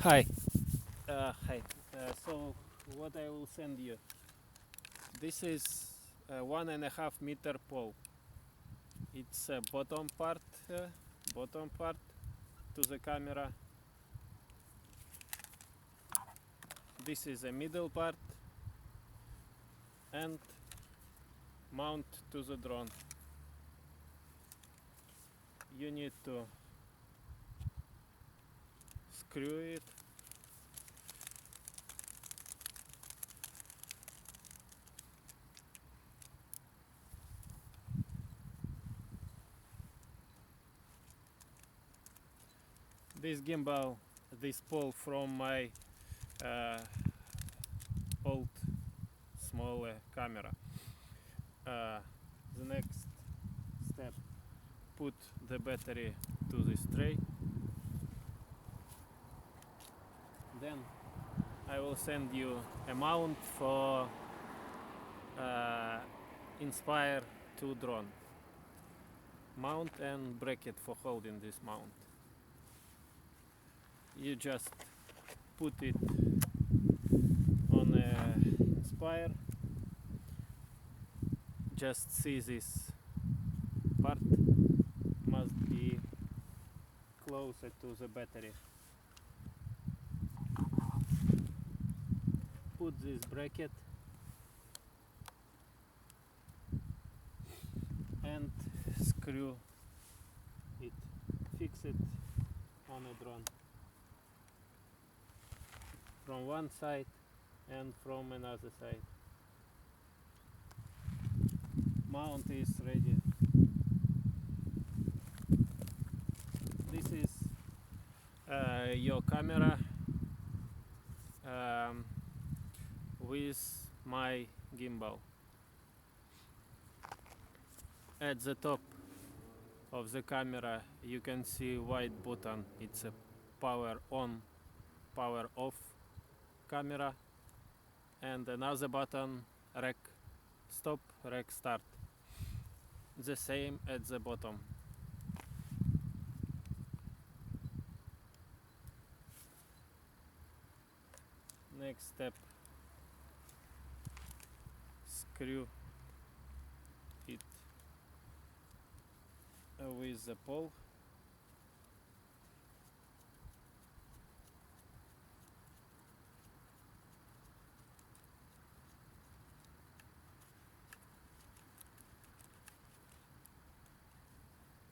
Hi. Hi. So what I will send you. This is a 1.5 meter pole. It's a bottom part to the camera. This is a middle part and mount to the drone. You need to screw it. This gimbal, this pole from my old smaller camera. The next step, put the battery to this tray. Then I will send you a mount for Inspire2 drone. Mount and bracket for holding this mount. You just put it on a Inspire. Just see this part must be closer to the battery. Put this bracket and screw it, fix it on a drone from one side and from another side. Mount is ready. This is your camera with my gimbal. At the top of the camera you can see white button. It's a power on, power off camera, and another button, rec stop, rec start. The same at the bottom. Next step, screw it with the pole.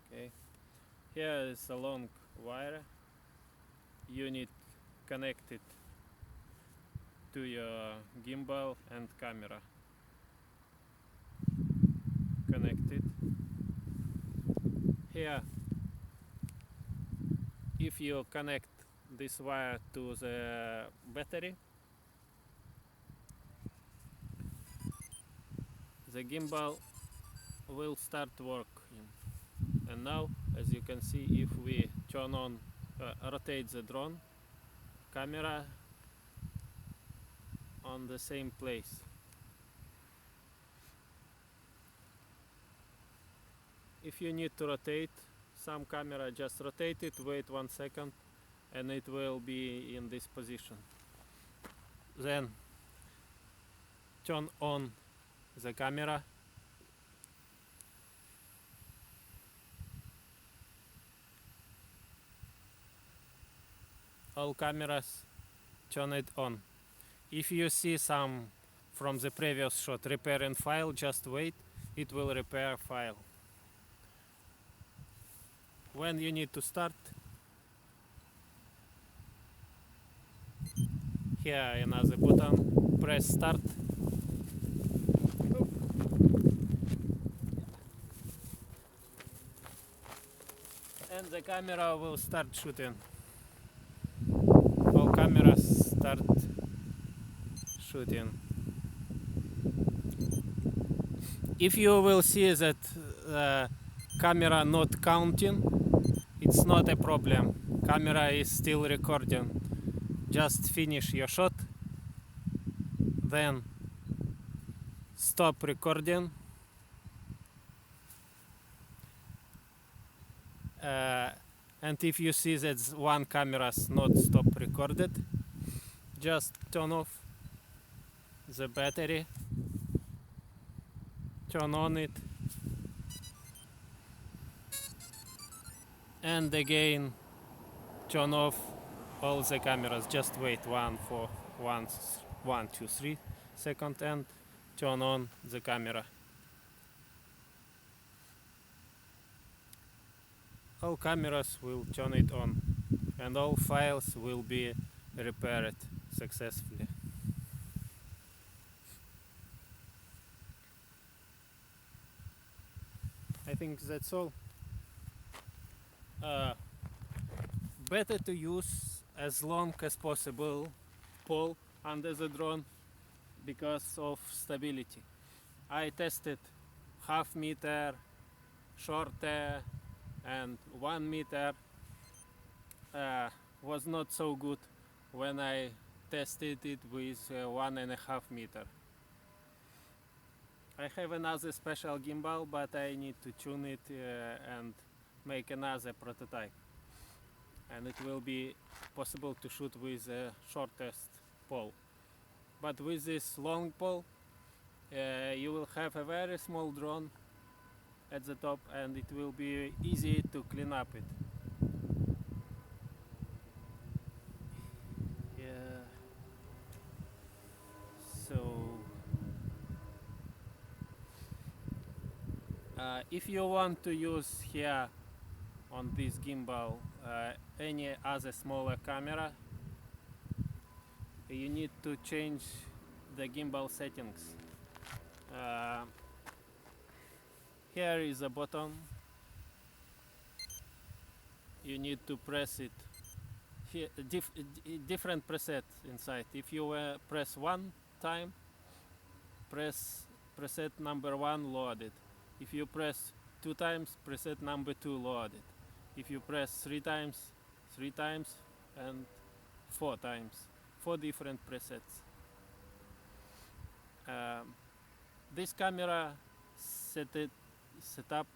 Okay, here is a long wire. You need connect it to your gimbal and camera. Connect it. Here, if you connect this wire to the battery, the gimbal will start working. And now, as you can see, if we turn on, rotate the drone, camera on the same place. If you need to rotate some camera, just rotate it, wait 1 second, and it will be in this position. Then turn on the camera. All cameras, turn it on. If you see some from the previous shot repairing file, just wait, it will repair file. When you need to start, here another button, press start. And the camera will start shooting. All cameras start shooting. If you will see that camera not counting, it's not a problem. Camera is still recording. Just finish your shot, then stop recording, And if you see that one camera's not stop recorded, just turn off the battery, turn on it, and again turn off all the cameras. Just wait 1, 2, 3 seconds and turn on the camera. All cameras will turn it on and all files will be repaired successfully. I think that's all. Better to use as long as possible pole under the drone because of stability. I tested half meter, shorter and 1 meter. Was not so good when I tested it with 1.5 meter. I have another special gimbal, but I need to tune it and make another prototype. And it will be possible to shoot with the shortest pole. But with this long pole, you will have a very small drone at the top and it will be easy to clean up it. Yeah. So if you want to use here on this gimbal any other smaller camera, you need to change the gimbal settings. Here is a button. You need to press it. Here, different presets inside. If you press one time, press preset number 1 loaded. If you press 2 times, preset number 2 loaded. If you press 3 times, 3 times, and 4 times. 4 different presets. This camera set up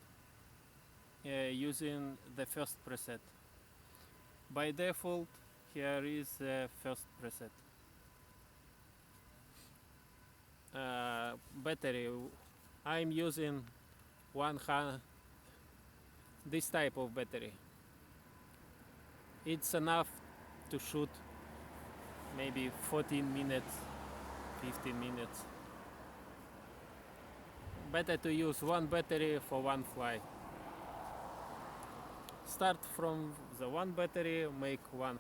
using the first preset. By default, here is the first preset. Battery. I'm using 100. This type of battery. It's enough to shoot maybe 14 minutes, 15 minutes. Better to use one battery for one flight. Start from the one battery, make one